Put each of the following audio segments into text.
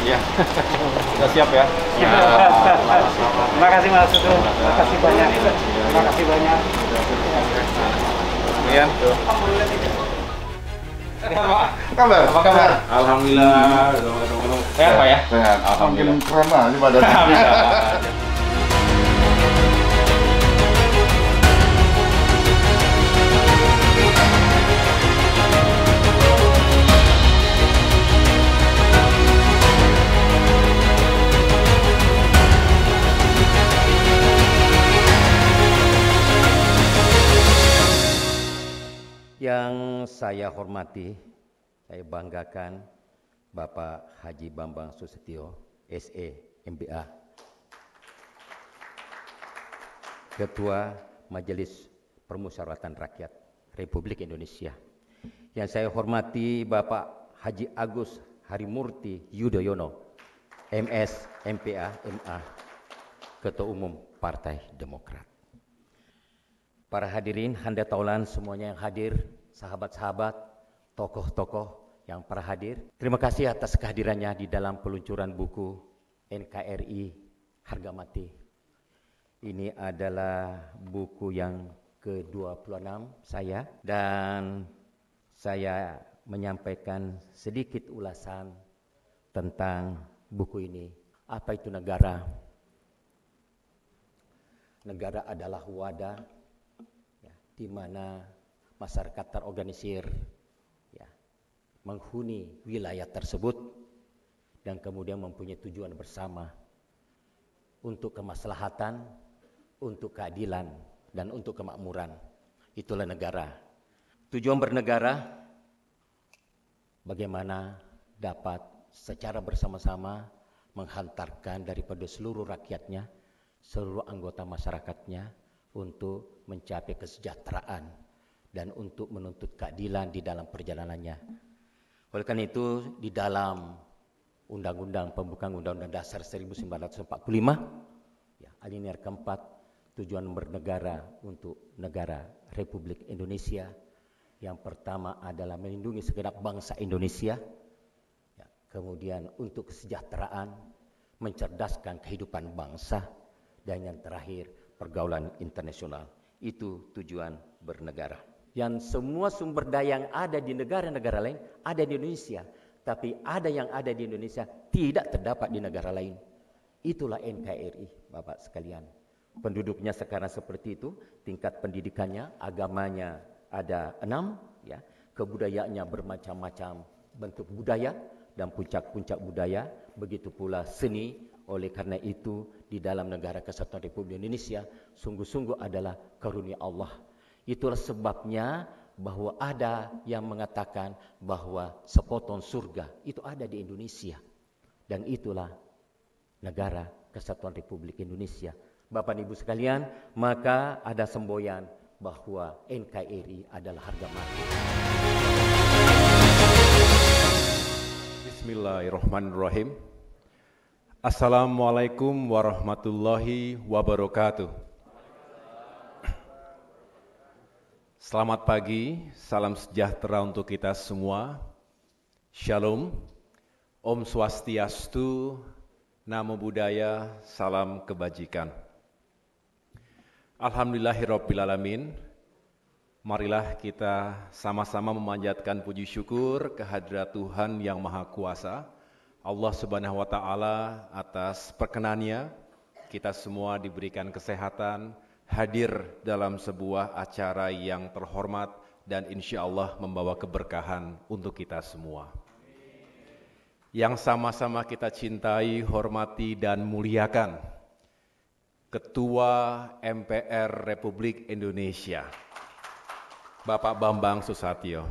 Iya. Sudah siap ya? Terima kasih Mas Sudu. Terima kasih banyak. Terima kasih banyak. Kemudian. Kabar? Apa kabar? Alhamdulillah. Sehat Pak ya? Sehat. Alhamdulillah. Makin keren lah ini badannya. Alhamdulillah. Yang saya hormati, saya banggakan Bapak Haji Bambang Susetio, SE, MBA, Ketua Majelis Permusyawaratan Rakyat Republik Indonesia. Yang saya hormati Bapak Haji Agus Harimurti Yudhoyono, MS, MPA, MA, Ketua Umum Partai Demokrat. Para hadirin, handa taulan semuanya yang hadir, sahabat-sahabat, tokoh-tokoh yang para hadir. Terima kasih atas kehadirannya di dalam peluncuran buku NKRI Harga Mati. Ini adalah buku yang ke-26 saya, dan saya menyampaikan sedikit ulasan tentang buku ini. Apa itu negara? Negara adalah wadah di mana masyarakat terorganisir ya, menghuni wilayah tersebut dan kemudian mempunyai tujuan bersama untuk kemaslahatan, untuk keadilan, dan untuk kemakmuran. Itulah negara. Tujuan bernegara bagaimana dapat secara bersama-sama menghantarkan daripada seluruh rakyatnya, seluruh anggota masyarakatnya untuk mencapai kesejahteraan dan untuk menuntut keadilan di dalam perjalanannya. Oleh karena itu, di dalam Undang-Undang Pembukaan Undang-Undang Dasar 1945, ya, alinea keempat, tujuan bernegara untuk negara Republik Indonesia. Yang pertama adalah melindungi segenap bangsa Indonesia, ya, kemudian untuk kesejahteraan, mencerdaskan kehidupan bangsa, dan yang terakhir, pergaulan internasional. Itu tujuan bernegara. Yang semua sumber daya yang ada di negara-negara lain ada di Indonesia, tapi ada yang ada di Indonesia tidak terdapat di negara lain. Itulah NKRI, Bapak sekalian. Penduduknya sekarang seperti itu, tingkat pendidikannya, agamanya ada 6, ya, kebudayaannya bermacam-macam bentuk budaya dan puncak-puncak budaya, begitu pula seni. Oleh karena itu, di dalam negara Kesatuan Republik Indonesia sungguh-sungguh adalah karunia Allah. Itulah sebabnya bahwa ada yang mengatakan bahwa sepotong surga itu ada di Indonesia. Dan itulah negara Kesatuan Republik Indonesia. Bapak Ibu sekalian, maka ada semboyan bahwa NKRI adalah harga mati. Bismillahirrahmanirrahim. Assalamualaikum warahmatullahi wabarakatuh. Selamat pagi, salam sejahtera untuk kita semua. Shalom, Om Swastiastu, Namo Buddhaya, salam kebajikan. Alhamdulillahirrabbilalamin. Marilah kita sama-sama memanjatkan puji syukur kehadirat Tuhan yang Maha Kuasa, Allah Subhanahu wa Ta'ala, atas perkenannya kita semua diberikan kesehatan, hadir dalam sebuah acara yang terhormat dan insya Allah membawa keberkahan untuk kita semua. Yang sama-sama kita cintai, hormati, dan muliakan Ketua MPR Republik Indonesia, Bapak Bambang Susatyo.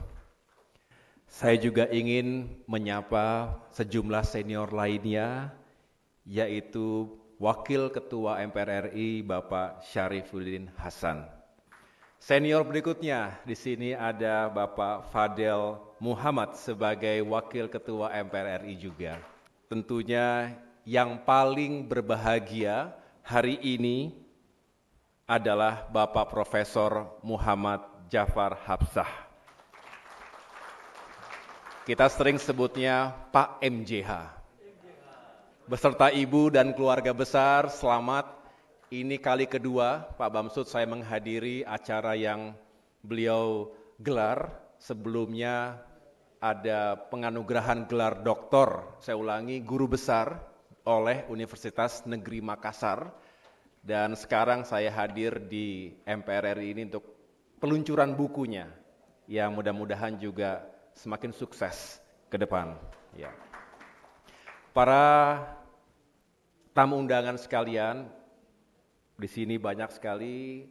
Saya juga ingin menyapa sejumlah senior lainnya, yaitu Wakil Ketua MPR RI Bapak Syarifuddin Hasan. Senior berikutnya di sini ada Bapak Fadel Muhammad sebagai Wakil Ketua MPR RI juga. Tentunya yang paling berbahagia hari ini adalah Bapak Profesor Muhammad Jafar Hapsah. Kita sering sebutnya Pak MJH. beserta ibu dan keluarga besar, selamat. Ini kali kedua Pak Bamsud saya menghadiri acara yang beliau gelar. Sebelumnya ada penganugerahan gelar doktor, saya ulangi, guru besar oleh Universitas Negeri Makassar. Dan sekarang saya hadir di MPR RI ini untuk peluncuran bukunya yang mudah-mudahan juga semakin sukses ke depan. Ya. Para tamu undangan sekalian, di sini banyak sekali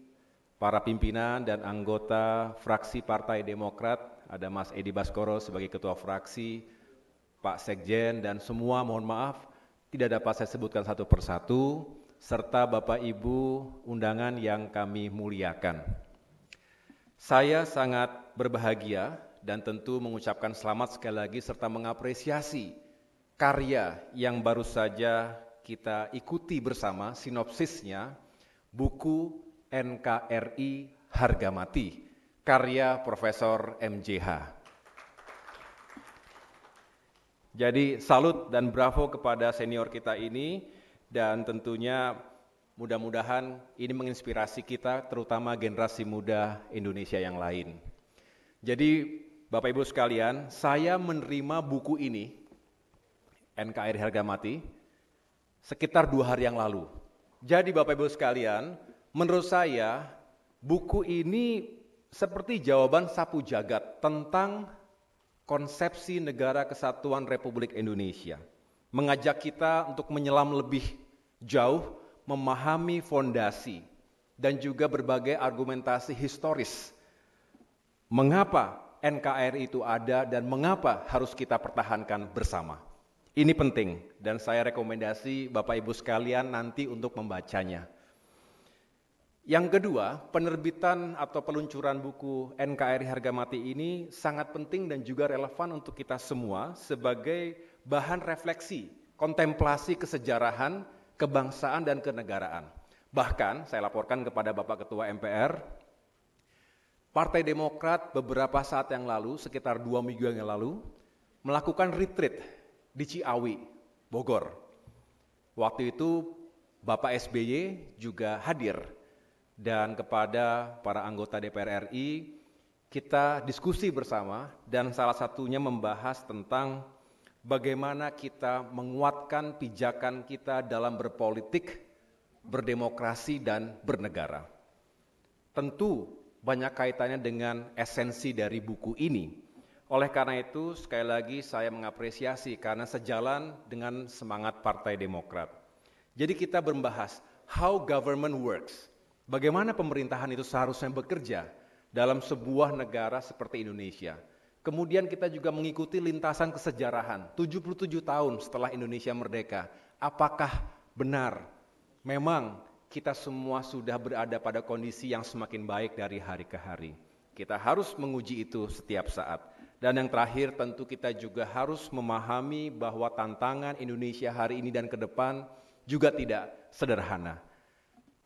para pimpinan dan anggota fraksi Partai Demokrat, ada Mas Edi Baskoro sebagai ketua fraksi, Pak Sekjen, dan semua mohon maaf tidak dapat saya sebutkan satu persatu, serta Bapak Ibu undangan yang kami muliakan. Saya sangat berbahagia dan tentu mengucapkan selamat sekali lagi serta mengapresiasi karya yang baru saja kita ikuti bersama sinopsisnya, buku NKRI Harga Mati, karya Profesor MJH. Jadi salut dan bravo kepada senior kita ini, dan tentunya mudah-mudahan ini menginspirasi kita, terutama generasi muda Indonesia yang lain. Jadi Bapak Ibu sekalian, saya menerima buku ini, NKRI Harga Mati, sekitar 2 hari yang lalu. Jadi Bapak Ibu sekalian, menurut saya buku ini seperti jawaban sapu jagat tentang konsepsi Negara Kesatuan Republik Indonesia. Mengajak kita untuk menyelam lebih jauh, memahami fondasi dan juga berbagai argumentasi historis. Mengapa NKRI itu ada dan mengapa harus kita pertahankan bersama. Ini penting dan saya rekomendasi Bapak Ibu sekalian nanti untuk membacanya. Yang kedua, penerbitan atau peluncuran buku NKRI Harga Mati ini sangat penting dan juga relevan untuk kita semua sebagai bahan refleksi, kontemplasi kesejarahan, kebangsaan dan kenegaraan. Bahkan saya laporkan kepada Bapak Ketua MPR, Partai Demokrat beberapa saat yang lalu, sekitar 2 minggu yang lalu, melakukan retreat di Ciawi, Bogor. Waktu itu Bapak SBY juga hadir dan kepada para anggota DPR RI kita diskusi bersama dan salah satunya membahas tentang bagaimana kita menguatkan pijakan kita dalam berpolitik, berdemokrasi dan bernegara. Tentu banyak kaitannya dengan esensi dari buku ini. Oleh karena itu, sekali lagi saya mengapresiasi karena sejalan dengan semangat Partai Demokrat. Jadi kita membahas how government works, bagaimana pemerintahan itu seharusnya bekerja dalam sebuah negara seperti Indonesia. Kemudian kita juga mengikuti lintasan kesejarahan, 77 tahun setelah Indonesia merdeka. Apakah benar memang kita semua sudah berada pada kondisi yang semakin baik dari hari ke hari? Kita harus menguji itu setiap saat. Dan yang terakhir tentu kita juga harus memahami bahwa tantangan Indonesia hari ini dan ke depan juga tidak sederhana.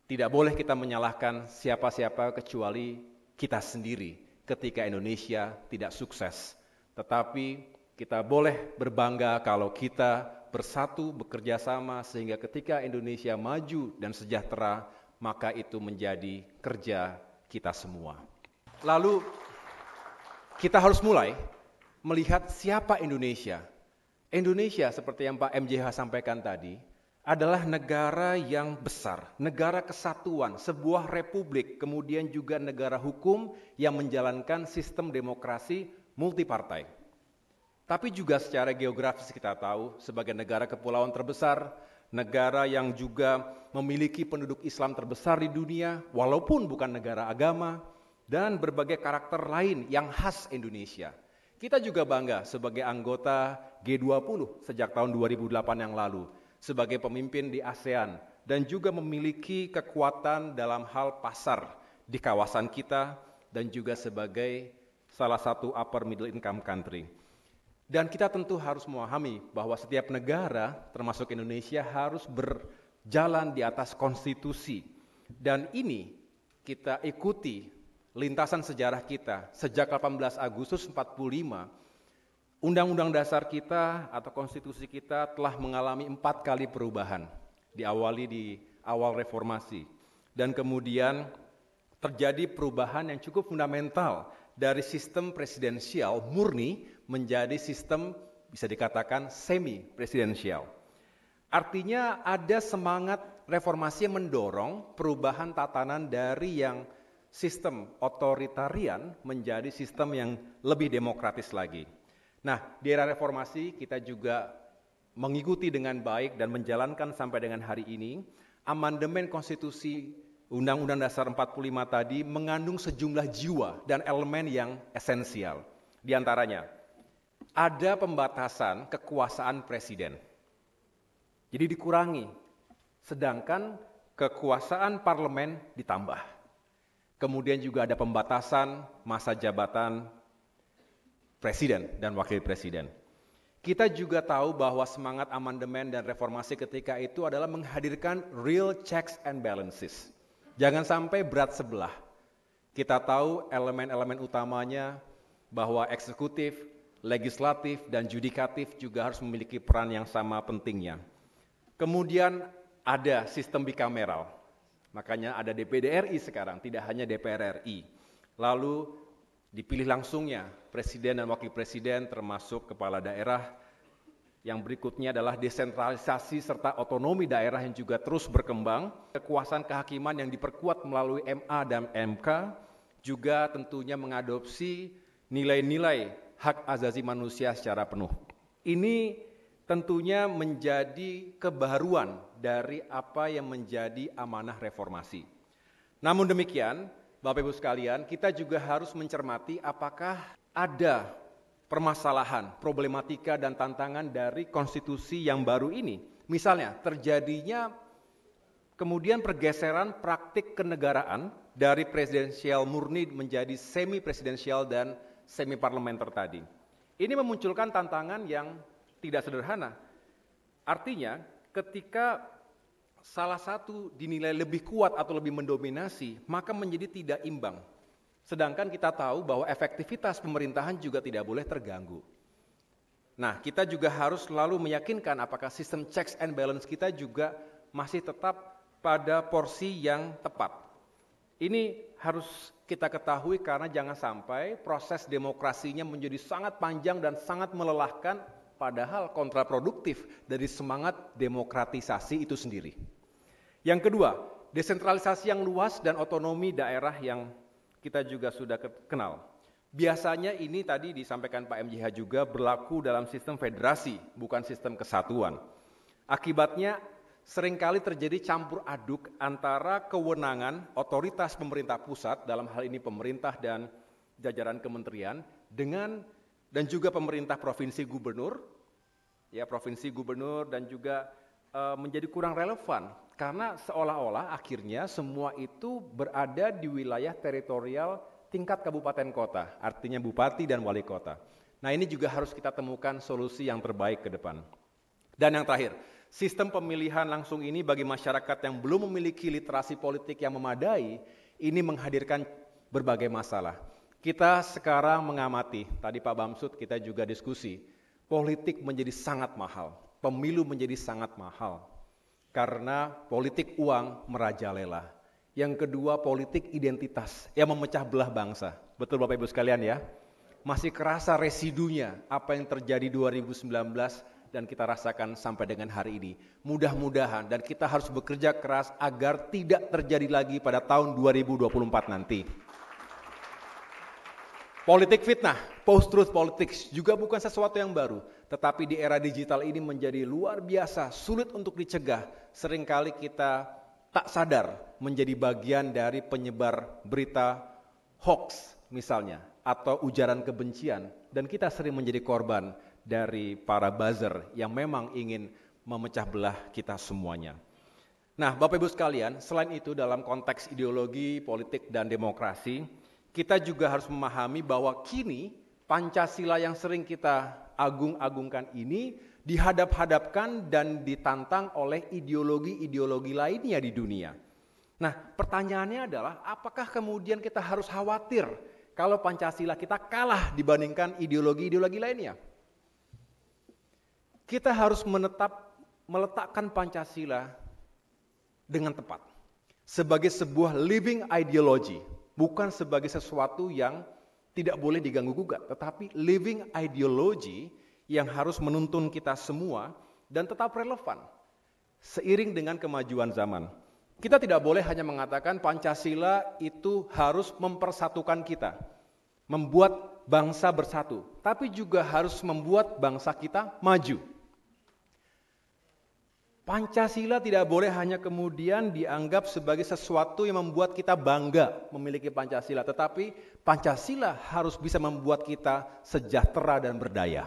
Tidak boleh kita menyalahkan siapa-siapa kecuali kita sendiri ketika Indonesia tidak sukses. Tetapi kita boleh berbangga kalau kita bersatu, bekerja sama sehingga ketika Indonesia maju dan sejahtera, maka itu menjadi kerja kita semua. Lalu kita harus mulai melihat siapa Indonesia. Indonesia seperti yang Pak MJH sampaikan tadi adalah negara yang besar, negara kesatuan, sebuah republik, kemudian juga negara hukum yang menjalankan sistem demokrasi multipartai. Tapi juga secara geografis kita tahu sebagai negara kepulauan terbesar, negara yang juga memiliki penduduk Islam terbesar di dunia, walaupun bukan negara agama, dan berbagai karakter lain yang khas Indonesia. Kita juga bangga sebagai anggota G20 sejak tahun 2008 yang lalu, sebagai pemimpin di ASEAN, dan juga memiliki kekuatan dalam hal pasar di kawasan kita, dan juga sebagai salah satu upper middle income country. Dan kita tentu harus memahami bahwa setiap negara, termasuk Indonesia, harus berjalan di atas konstitusi. Dan ini kita ikuti lintasan sejarah kita sejak 18 Agustus 45 Undang-undang dasar kita atau konstitusi kita telah mengalami 4 kali perubahan, diawali di awal reformasi, dan kemudian terjadi perubahan yang cukup fundamental dari sistem presidensial murni menjadi sistem bisa dikatakan semi-presidensial. Artinya ada semangat reformasi yang mendorong perubahan tatanan dari yang sistem otoritarian menjadi sistem yang lebih demokratis lagi. Nah, di era reformasi kita juga mengikuti dengan baik dan menjalankan sampai dengan hari ini amandemen konstitusi Undang-Undang Dasar 45 tadi mengandung sejumlah jiwa dan elemen yang esensial. Di antaranya, ada pembatasan kekuasaan presiden. Jadi dikurangi, sedangkan kekuasaan parlemen ditambah. Kemudian juga ada pembatasan masa jabatan presiden dan wakil presiden. Kita juga tahu bahwa semangat amandemen dan reformasi ketika itu adalah menghadirkan real checks and balances. Jangan sampai berat sebelah. Kita tahu elemen-elemen utamanya bahwa eksekutif, legislatif, dan judikatif juga harus memiliki peran yang sama pentingnya. Kemudian ada sistem bikameral. Makanya ada DPD RI sekarang, tidak hanya DPR RI. Lalu dipilih langsungnya presiden dan wakil presiden termasuk kepala daerah. Yang berikutnya adalah desentralisasi serta otonomi daerah yang juga terus berkembang. Kekuasaan kehakiman yang diperkuat melalui MA dan MK juga tentunya mengadopsi nilai-nilai hak asasi manusia secara penuh. Ini tentunya menjadi kebaruan dari apa yang menjadi amanah reformasi. Namun demikian, Bapak Ibu sekalian, kita juga harus mencermati apakah ada permasalahan, problematika dan tantangan dari konstitusi yang baru ini. Misalnya, terjadinya kemudian pergeseran praktik kenegaraan dari presidensial murni menjadi semi-presidensial dan semi-parlementer tadi. Ini memunculkan tantangan yang tidak sederhana. Artinya, ketika salah satu dinilai lebih kuat atau lebih mendominasi, maka menjadi tidak imbang. Sedangkan kita tahu bahwa efektivitas pemerintahan juga tidak boleh terganggu. Nah, kita juga harus selalu meyakinkan apakah sistem checks and balance kita juga masih tetap pada porsi yang tepat. Ini harus kita ketahui karena jangan sampai proses demokrasinya menjadi sangat panjang dan sangat melelahkan, padahal kontraproduktif dari semangat demokratisasi itu sendiri. Yang kedua, desentralisasi yang luas dan otonomi daerah yang kita juga sudah kenal. Biasanya ini tadi disampaikan Pak MJH juga berlaku dalam sistem federasi, bukan sistem kesatuan. Akibatnya seringkali terjadi campur aduk antara kewenangan otoritas pemerintah pusat, dalam hal ini pemerintah dan jajaran kementerian, dan juga pemerintah provinsi gubernur dan juga menjadi kurang relevan. Karena seolah-olah akhirnya semua itu berada di wilayah teritorial tingkat kabupaten kota, artinya bupati dan wali kota. Nah, ini juga harus kita temukan solusi yang terbaik ke depan. Dan yang terakhir, sistem pemilihan langsung ini bagi masyarakat yang belum memiliki literasi politik yang memadai, ini menghadirkan berbagai masalah. Kita sekarang mengamati, tadi Pak Bamsud kita juga diskusi, politik menjadi sangat mahal, pemilu menjadi sangat mahal. Karena politik uang merajalela. Yang kedua, politik identitas yang memecah belah bangsa. Betul Bapak Ibu sekalian ya? Masih kerasa residunya apa yang terjadi 2019 dan kita rasakan sampai dengan hari ini. Mudah-mudahan dan kita harus bekerja keras agar tidak terjadi lagi pada tahun 2024 nanti. Politik fitnah, post-truth politics juga bukan sesuatu yang baru. Tetapi di era digital ini menjadi luar biasa, sulit untuk dicegah. Seringkali kita tak sadar menjadi bagian dari penyebar berita hoax misalnya, atau ujaran kebencian. Dan kita sering menjadi korban dari para buzzer yang memang ingin memecah belah kita semuanya. Nah, Bapak Ibu sekalian, selain itu dalam konteks ideologi, politik, dan demokrasi, kita juga harus memahami bahwa kini Pancasila yang sering kita agung-agungkan ini dihadap-hadapkan dan ditantang oleh ideologi-ideologi lainnya di dunia. Nah, pertanyaannya adalah apakah kemudian kita harus khawatir kalau Pancasila kita kalah dibandingkan ideologi-ideologi lainnya? kita harus meletakkan Pancasila dengan tepat. Sebagai sebuah living ideology, bukan sebagai sesuatu yang tidak boleh diganggu-gugat, tetapi living ideology yang harus menuntun kita semua dan tetap relevan seiring dengan kemajuan zaman. Kita tidak boleh hanya mengatakan Pancasila itu harus mempersatukan kita, membuat bangsa bersatu, tapi juga harus membuat bangsa kita maju. Pancasila tidak boleh hanya kemudian dianggap sebagai sesuatu yang membuat kita bangga memiliki Pancasila, tetapi Pancasila harus bisa membuat kita sejahtera dan berdaya.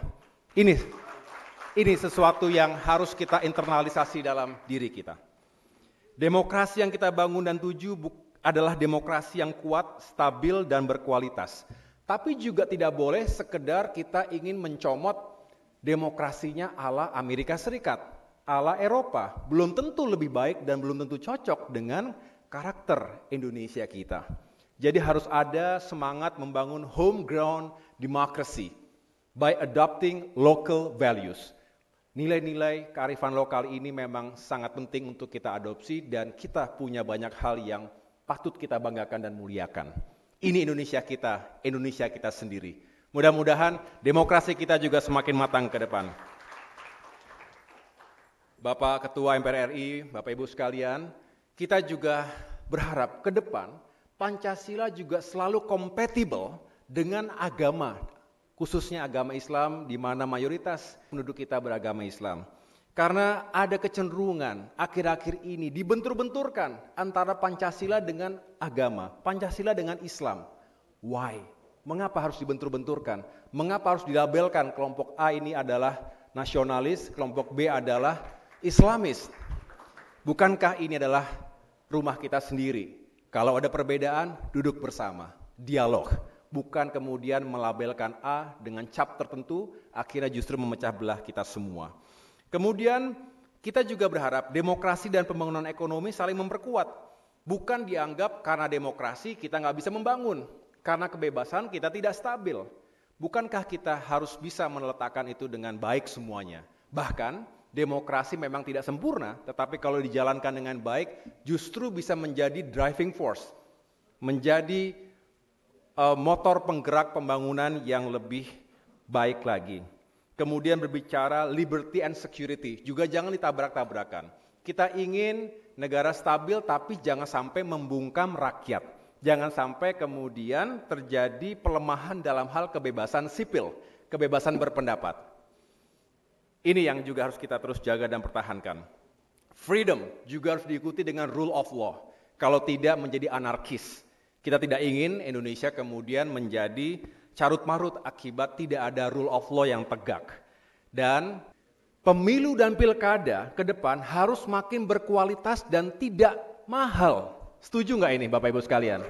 Ini sesuatu yang harus kita internalisasi dalam diri kita. Demokrasi yang kita bangun dan tuju adalah demokrasi yang kuat, stabil, dan berkualitas. Tapi juga tidak boleh sekedar kita ingin mencomot demokrasinya ala Amerika Serikat, ala Eropa. Belum tentu lebih baik dan belum tentu cocok dengan karakter Indonesia kita. Jadi harus ada semangat membangun homegrown democracy by adopting local values. Nilai-nilai kearifan lokal ini memang sangat penting untuk kita adopsi dan kita punya banyak hal yang patut kita banggakan dan muliakan. Ini Indonesia kita sendiri. Mudah-mudahan demokrasi kita juga semakin matang ke depan. Bapak Ketua MPR RI, Bapak Ibu sekalian, kita juga berharap ke depan Pancasila juga selalu kompatibel dengan agama, khususnya agama Islam di mana mayoritas penduduk kita beragama Islam. Karena ada kecenderungan akhir-akhir ini dibentur-benturkan antara Pancasila dengan agama, Pancasila dengan Islam. Why? Mengapa harus dibentur-benturkan? Mengapa harus dilabelkan kelompok A ini adalah nasionalis, kelompok B adalah Islamis? Bukankah ini adalah rumah kita sendiri? Kalau ada perbedaan, duduk bersama, dialog. Bukan kemudian melabelkan A dengan cap tertentu, akhirnya justru memecah belah kita semua. Kemudian kita juga berharap demokrasi dan pembangunan ekonomi saling memperkuat. Bukan dianggap karena demokrasi kita nggak bisa membangun, karena kebebasan kita tidak stabil. Bukankah kita harus bisa meletakkan itu dengan baik semuanya? Bahkan demokrasi memang tidak sempurna, tetapi kalau dijalankan dengan baik justru bisa menjadi driving force, menjadi motor penggerak pembangunan yang lebih baik lagi. Kemudian berbicara liberty and security, juga jangan ditabrak-tabrakan. Kita ingin negara stabil tapi jangan sampai membungkam rakyat. Jangan sampai kemudian terjadi pelemahan dalam hal kebebasan sipil, kebebasan berpendapat. Ini yang juga harus kita terus jaga dan pertahankan. Freedom juga harus diikuti dengan rule of law. Kalau tidak menjadi anarkis. Kita tidak ingin Indonesia kemudian menjadi carut-marut akibat tidak ada rule of law yang tegak. Dan pemilu dan pilkada ke depan harus makin berkualitas dan tidak mahal. Setuju nggak ini Bapak Ibu sekalian?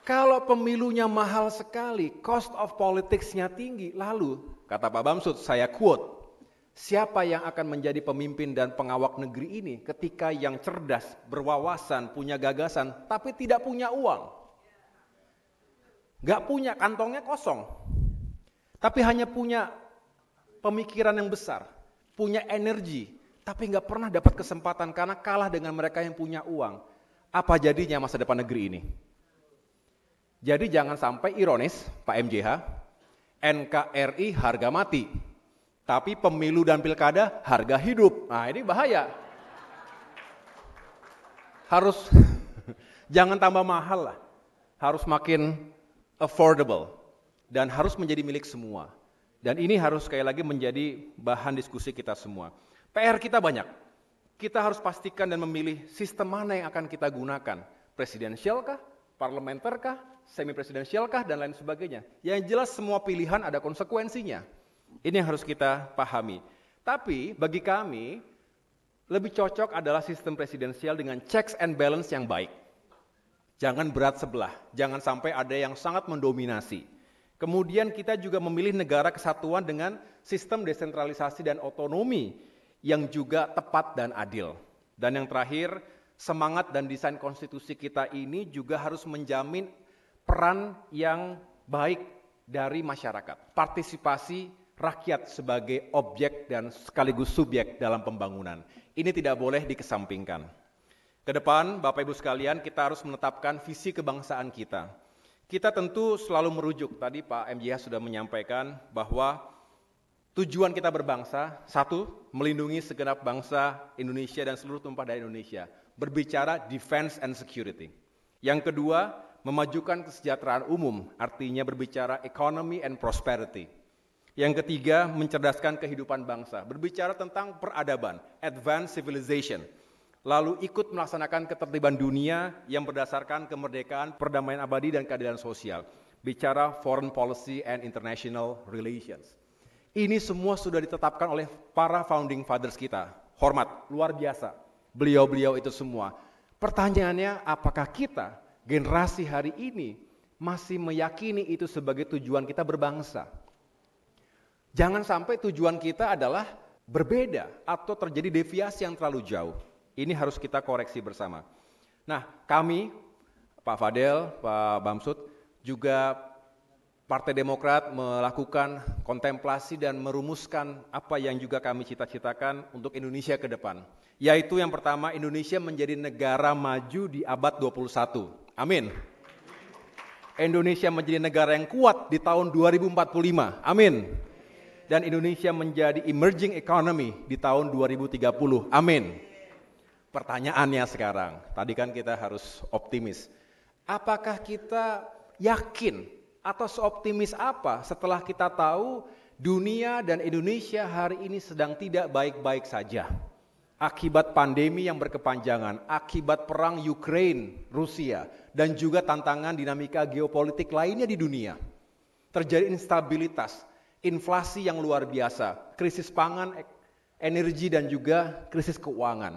Kalau pemilunya mahal sekali, cost of politics-nya tinggi, lalu kata Pak Bamsud, saya quote, siapa yang akan menjadi pemimpin dan pengawal negeri ini ketika yang cerdas, berwawasan, punya gagasan, tapi tidak punya uang? Gak punya, kantongnya kosong. Tapi hanya punya pemikiran yang besar, punya energi, tapi gak pernah dapat kesempatan karena kalah dengan mereka yang punya uang. Apa jadinya masa depan negeri ini? Jadi jangan sampai ironis, Pak MJH, NKRI harga mati. Tapi pemilu dan pilkada harga hidup. Nah ini bahaya. Harus, jangan tambah mahal lah. Harus makin affordable. Dan harus menjadi milik semua. Dan ini harus sekali lagi menjadi bahan diskusi kita semua. PR kita banyak. Kita harus pastikan dan memilih sistem mana yang akan kita gunakan. Presidensial kah? Parlementer kah? Semi presidensial kah? Dan lain sebagainya. Yang jelas semua pilihan ada konsekuensinya. Ini yang harus kita pahami. Tapi bagi kami, lebih cocok adalah sistem presidensial dengan checks and balance yang baik. Jangan berat sebelah, jangan sampai ada yang sangat mendominasi. Kemudian kita juga memilih negara kesatuan dengan sistem desentralisasi dan otonomi yang juga tepat dan adil. Dan yang terakhir, semangat dan desain konstitusi kita ini juga harus menjamin peran yang baik dari masyarakat. Partisipasi rakyat sebagai objek dan sekaligus subjek dalam pembangunan. Ini tidak boleh dikesampingkan. Ke depan, Bapak Ibu sekalian, kita harus menetapkan visi kebangsaan kita. Kita tentu selalu merujuk, tadi Pak MJH sudah menyampaikan bahwa tujuan kita berbangsa, satu, melindungi segenap bangsa Indonesia dan seluruh tumpah darah Indonesia. Berbicara defense and security. Yang kedua, memajukan kesejahteraan umum, artinya berbicara economy and prosperity. Yang ketiga, mencerdaskan kehidupan bangsa, berbicara tentang peradaban, advanced civilization. Lalu ikut melaksanakan ketertiban dunia yang berdasarkan kemerdekaan, perdamaian abadi, dan keadilan sosial. Bicara foreign policy and international relations. Ini semua sudah ditetapkan oleh para founding fathers kita. Hormat, luar biasa. Beliau-beliau itu semua. Pertanyaannya, apakah kita, generasi hari ini, masih meyakini itu sebagai tujuan kita berbangsa? Jangan sampai tujuan kita adalah berbeda atau terjadi deviasi yang terlalu jauh. Ini harus kita koreksi bersama. Nah, kami, Pak Fadel, Pak Bamsud, juga Partai Demokrat melakukan kontemplasi dan merumuskan apa yang juga kami cita-citakan untuk Indonesia ke depan. Yaitu yang pertama, Indonesia menjadi negara maju di abad 21. Amin. Indonesia menjadi negara yang kuat di tahun 2045. Amin. Dan Indonesia menjadi emerging economy di tahun 2030. Amin. Pertanyaannya sekarang, tadi kan kita harus optimis. Apakah kita yakin atau seoptimis apa setelah kita tahu dunia dan Indonesia hari ini sedang tidak baik-baik saja? Akibat pandemi yang berkepanjangan, akibat perang Ukraine, Rusia, dan juga tantangan dinamika geopolitik lainnya di dunia. Terjadi instabilitas, inflasi yang luar biasa, krisis pangan, energi, dan juga krisis keuangan.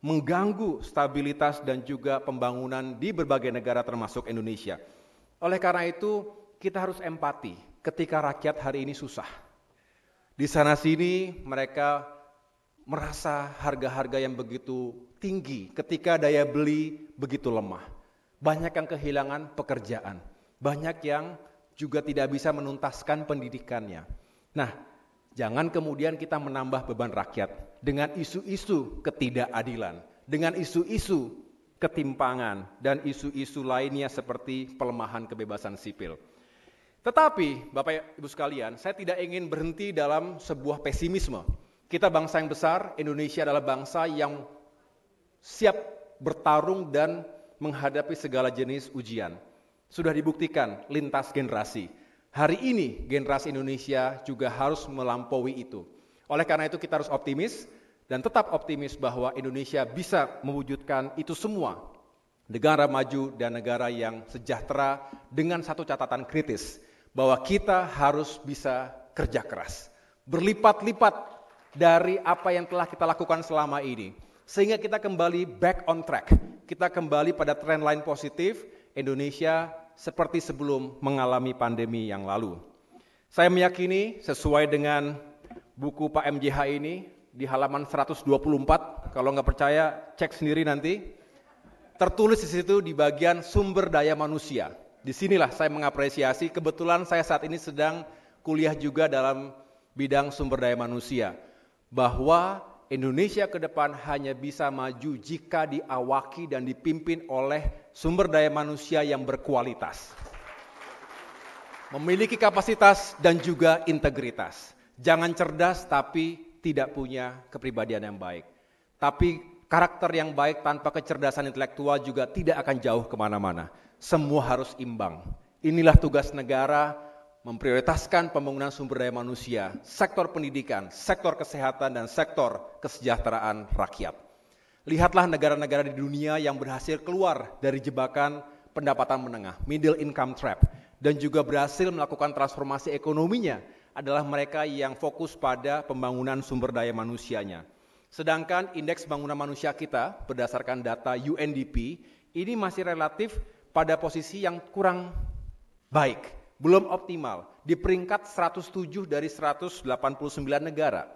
Mengganggu stabilitas dan juga pembangunan di berbagai negara termasuk Indonesia. Oleh karena itu, kita harus empati ketika rakyat hari ini susah. Di sana-sini mereka merasa harga-harga yang begitu tinggi ketika daya beli begitu lemah. Banyak yang kehilangan pekerjaan. Banyak yang juga tidak bisa menuntaskan pendidikannya. Nah, jangan kemudian kita menambah beban rakyat dengan isu-isu ketidakadilan, dengan isu-isu ketimpangan, dan isu-isu lainnya seperti pelemahan kebebasan sipil. Tetapi, Bapak Ibu sekalian, saya tidak ingin berhenti dalam sebuah pesimisme. Kita bangsa yang besar, Indonesia adalah bangsa yang siap bertarung dan menghadapi segala jenis ujian. Sudah dibuktikan lintas generasi. Hari ini generasi Indonesia juga harus melampaui itu. Oleh karena itu kita harus optimis dan tetap optimis bahwa Indonesia bisa mewujudkan itu semua. Negara maju dan negara yang sejahtera dengan satu catatan kritis. Bahwa kita harus bisa kerja keras. Berlipat-lipat dari apa yang telah kita lakukan selama ini. Sehingga kita kembali back on track. Kita kembali pada trend line positif Indonesia seperti sebelum mengalami pandemi yang lalu. Saya meyakini sesuai dengan buku Pak MJH ini di halaman 124, kalau nggak percaya cek sendiri nanti. Tertulis di situ di bagian sumber daya manusia. Disinilah saya mengapresiasi, kebetulan saya saat ini sedang kuliah juga dalam bidang sumber daya manusia. Bahwa Indonesia ke depan hanya bisa maju jika diawaki dan dipimpin oleh sumber daya manusia yang berkualitas. Memiliki kapasitas dan juga integritas. Jangan cerdas tapi tidak punya kepribadian yang baik. Tapi karakter yang baik tanpa kecerdasan intelektual juga tidak akan jauh kemana-mana. Semua harus imbang. Inilah tugas negara, memprioritaskan pembangunan sumber daya manusia, sektor pendidikan, sektor kesehatan, dan sektor kesejahteraan rakyat. Lihatlah negara-negara di dunia yang berhasil keluar dari jebakan pendapatan menengah, middle income trap, dan juga berhasil melakukan transformasi ekonominya adalah mereka yang fokus pada pembangunan sumber daya manusianya. Sedangkan indeks pembangunan manusia kita berdasarkan data UNDP ini masih relatif pada posisi yang kurang baik, belum optimal, di peringkat 107 dari 189 negara.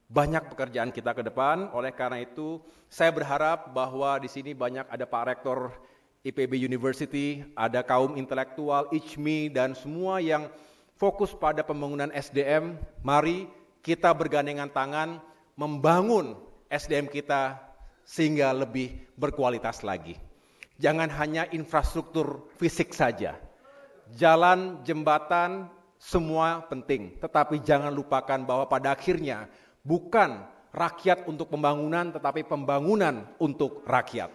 Banyak pekerjaan kita ke depan, oleh karena itu saya berharap bahwa di sini banyak ada Pak Rektor IPB University, ada kaum intelektual, ICMI, dan semua yang fokus pada pembangunan SDM, mari kita bergandengan tangan membangun SDM kita sehingga lebih berkualitas lagi. Jangan hanya infrastruktur fisik saja. Jalan, jembatan, semua penting. Tetapi jangan lupakan bahwa pada akhirnya bukan rakyat untuk pembangunan, tetapi pembangunan untuk rakyat.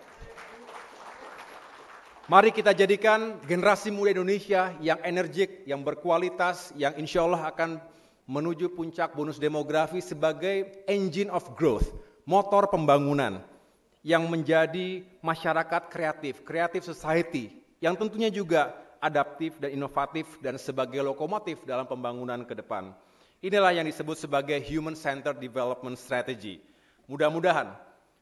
Mari kita jadikan generasi muda Indonesia yang energik, yang berkualitas, yang insya Allah akan menuju puncak bonus demografi sebagai engine of growth, motor pembangunan yang menjadi masyarakat kreatif, creative society, yang tentunya juga adaptif dan inovatif dan sebagai lokomotif dalam pembangunan ke depan. Inilah yang disebut sebagai Human-Centered Development Strategy. Mudah-mudahan,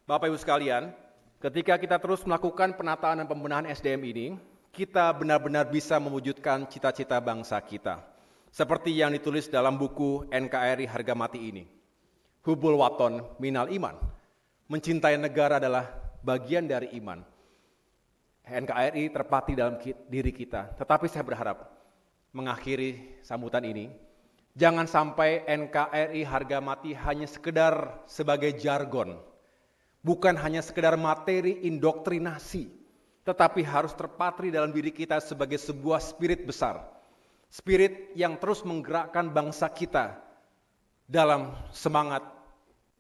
Bapak Ibu sekalian, ketika kita terus melakukan penataan dan pembenahan SDM ini, kita benar-benar bisa mewujudkan cita-cita bangsa kita. Seperti yang ditulis dalam buku NKRI Harga Mati ini. Hubul waton minal iman. Mencintai negara adalah bagian dari iman. NKRI terpatri dalam diri kita. Tetapi saya berharap mengakhiri sambutan ini, jangan sampai NKRI Harga Mati hanya sekedar sebagai jargon. Bukan hanya sekedar materi indoktrinasi, tetapi harus terpatri dalam diri kita sebagai sebuah spirit besar. Spirit yang terus menggerakkan bangsa kita dalam semangat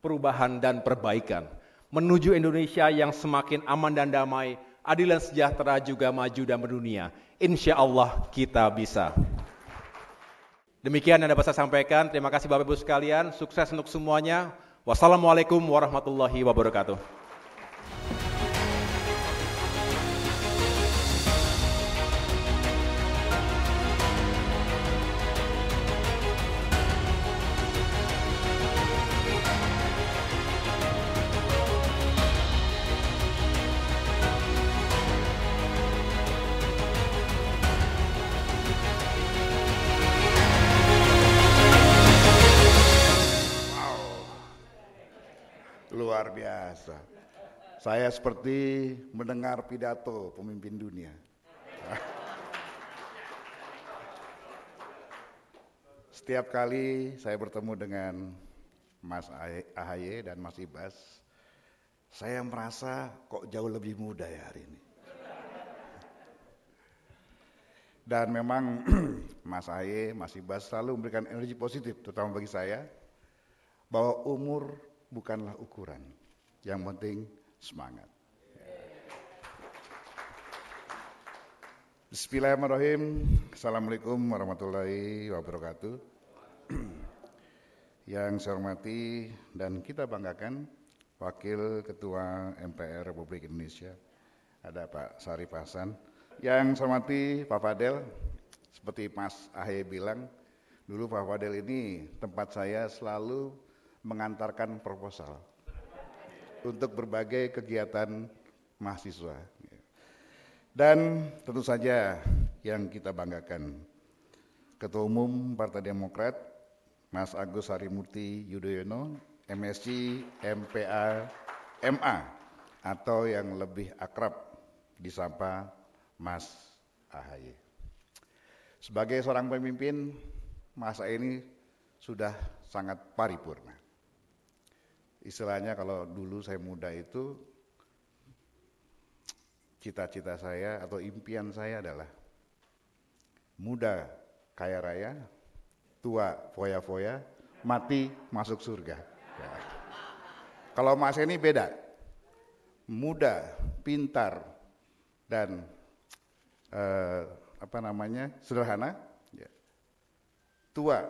perubahan dan perbaikan. Menuju Indonesia yang semakin aman dan damai, adil dan sejahtera juga maju dan mendunia. Insya Allah kita bisa. Demikian yang dapat saya sampaikan. Terima kasih Bapak Ibu sekalian. Sukses untuk semuanya. Wassalamualaikum warahmatullahi wabarakatuh. Luar biasa. Saya seperti mendengar pidato pemimpin dunia. Setiap kali saya bertemu dengan Mas AHY dan Mas Ibas, saya merasa kok jauh lebih muda ya hari ini. Dan memang Mas AHY, Mas Ibas selalu memberikan energi positif, terutama bagi saya, bahwa umur bukanlah ukuran, yang penting semangat. Bismillahirrahmanirrahim. Assalamualaikum warahmatullahi wabarakatuh. Yang saya hormati dan kita banggakan Wakil Ketua MPR Republik Indonesia, ada Pak Syarif Hasan. Yang saya hormati Pak Fadel, seperti Mas AHY bilang, dulu Pak Fadel ini tempat saya selalu mengantarkan proposal untuk berbagai kegiatan mahasiswa. Dan tentu saja yang kita banggakan, Ketua Umum Partai Demokrat, Mas Agus Harimurti Yudhoyono, MSc, MPA, MA, atau yang lebih akrab disapa Mas AHY. Sebagai seorang pemimpin, Mas AHY ini sudah sangat paripurna. Istilahnya kalau dulu saya muda itu, cita-cita saya atau impian saya adalah muda kaya raya, tua foya-foya, mati masuk surga. Ya. Kalau Mas ini beda, muda, pintar, dan sederhana, ya. Tua,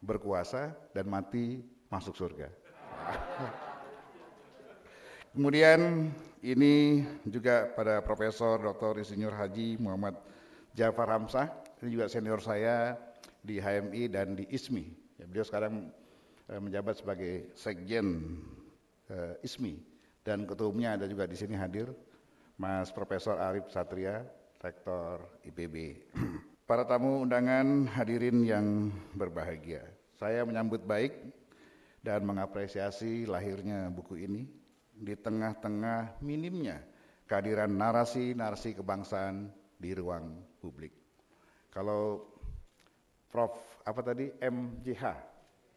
berkuasa, dan mati masuk surga. Kemudian ini juga pada Profesor Dr. Insinyur Haji Muhammad Jafar Hamzah, ini juga senior saya di HMI dan di ISMI. Ya, beliau sekarang menjabat sebagai Sekjen ISMI, dan ketua umumnya ada juga di sini hadir, Mas Profesor Arif Satria, Rektor IPB. Para tamu undangan, hadirin yang berbahagia, saya menyambut baik dan mengapresiasi lahirnya buku ini di tengah-tengah minimnya kehadiran narasi-narasi kebangsaan di ruang publik. Kalau Prof. Apa tadi? MJH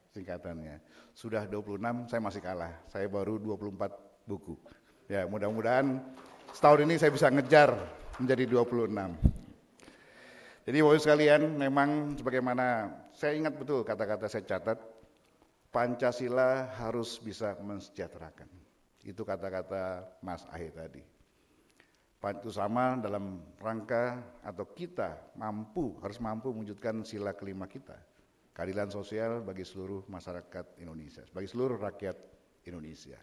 singkatannya. Sudah 26, saya masih kalah. Saya baru 24 buku. Ya, mudah-mudahan setahun ini saya bisa ngejar menjadi 26. Jadi Bapak Ibu sekalian, memang sebagaimana saya ingat betul kata-kata saya catat, Pancasila harus bisa mensejahterakan. Itu kata-kata Mas Ahy tadi. Itu sama dalam rangka atau kita harus mampu mewujudkan sila kelima kita. Keadilan sosial bagi seluruh masyarakat Indonesia, bagi seluruh rakyat Indonesia.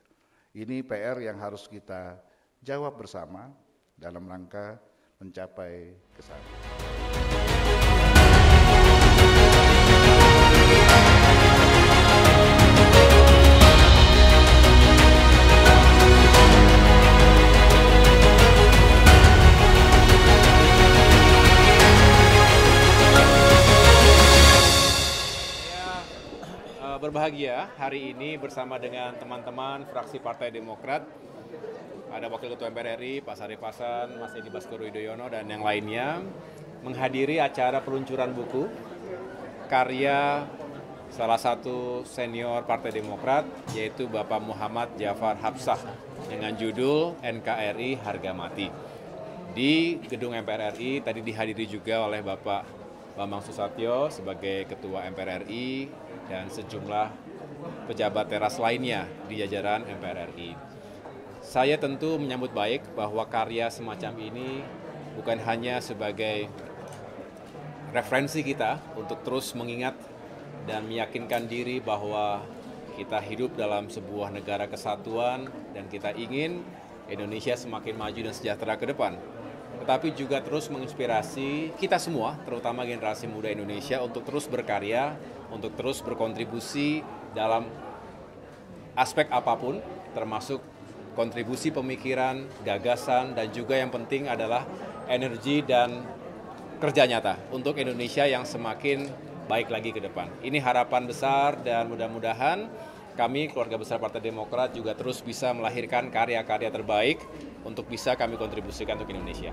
Ini PR yang harus kita jawab bersama dalam rangka mencapai ke sana. Berbahagia hari ini bersama dengan teman-teman fraksi Partai Demokrat, ada Wakil Ketua MPR RI, Pak Sarif Hasan, Mas Edi Baskoro Yudhoyono, dan yang lainnya, menghadiri acara peluncuran buku karya salah satu senior Partai Demokrat, yaitu Bapak Muhammad Jafar Hapsah, dengan judul NKRI Harga Mati. Di gedung MPR RI tadi dihadiri juga oleh Bapak Bambang Susatyo sebagai Ketua MPR RI, dan sejumlah pejabat teras lainnya di jajaran MPR RI. Saya tentu menyambut baik bahwa karya semacam ini bukan hanya sebagai referensi kita untuk terus mengingat dan meyakinkan diri bahwa kita hidup dalam sebuah negara kesatuan dan kita ingin Indonesia semakin maju dan sejahtera ke depan, tetapi juga terus menginspirasi kita semua, terutama generasi muda Indonesia, untuk terus berkarya, untuk terus berkontribusi dalam aspek apapun, termasuk kontribusi pemikiran, gagasan, dan juga yang penting adalah energi dan kerja nyata untuk Indonesia yang semakin baik lagi ke depan. Ini harapan besar dan mudah-mudahan kami, keluarga besar Partai Demokrat, juga terus bisa melahirkan karya-karya terbaik untuk bisa kami kontribusikan untuk Indonesia.